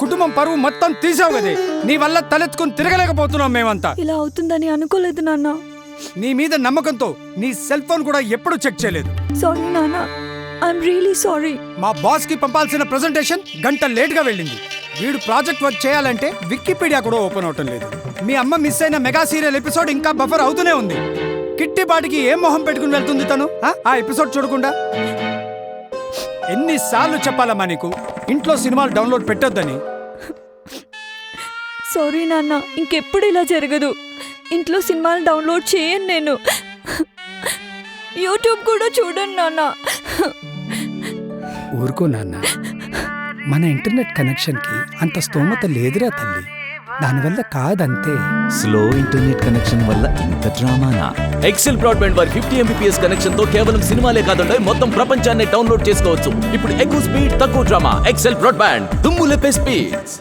కుటుంబం పరువు మొత్తం తీసావు కదే. నీ వల్ల తలెత్తుకుని తిరగలేకపోతున్నాం మేమంతా. ఇలా అవుతుందని అనుకోలేదు నాన్న. నీ మీద నమ్మకంతో నీ సెల్ ఫోన్ కూడా ఎప్పుడు చెక్ చేయలేదు. సారీ నాన్న, ఐఎమ్ రియలీ సారీ. మా బాస్ కి పంపాల్సిన ప్రెజెంటేషన్ గంట లేట్ గా వెళ్ళింది. వీడు ప్రాజెక్ట్ వర్క్ చేయాలంటే వికీపీడియా కూడా ఓపెన్ అవటం లేదు. మీ అమ్మ మిస్ అయిన మెగా సీరియల్ ఎపిసోడ్ ఇంకా బఫర్ అవుతూనే ఉంది. కిట్టి పాటికి ఏం మొహం పెట్టుకుని వెళ్తుంది తను ఆ ఎపిసోడ్ చూడకుండా? ఎన్నిసార్లు చెప్పాలమ్మా నీకు ఇంట్లో సినిమాలు డౌన్లోడ్ పెట్టొద్దని? సారీ నాన్న, ఇంకెప్పుడు ఇలా జరగదు. ఇంట్లో సినిమాలు డౌన్లోడ్ చేయను నేను. యూట్యూబ్ కూడా చూడండి నాన్న. ఊరుకో నాన్న, మన ఇంటర్నెట్ కనెక్షన్ కి అంత స్తోమత లేదురా తల్లి. దానివల్ల కాదంతే. స్లో ఇంటర్నెట్ కనెక్షన్ వల్ల ఇంత డ్రామానా? ఎక్సెల్ బ్రాడ్బ్యాండ్ వారి 50 MBPS కనెక్షన్ తో కేవలం సినిమాలే కాదంటే మొత్తం ప్రపంచాన్ని డౌన్లోడ్ చేసుకోవచ్చు. ఇప్పుడు ఎక్కువ స్పీడ్, తక్కువ డ్రామా. ఎక్సెల్ బ్రాడ్బ్యాండ్ దుమ్ము లేపే స్పీడ్స్.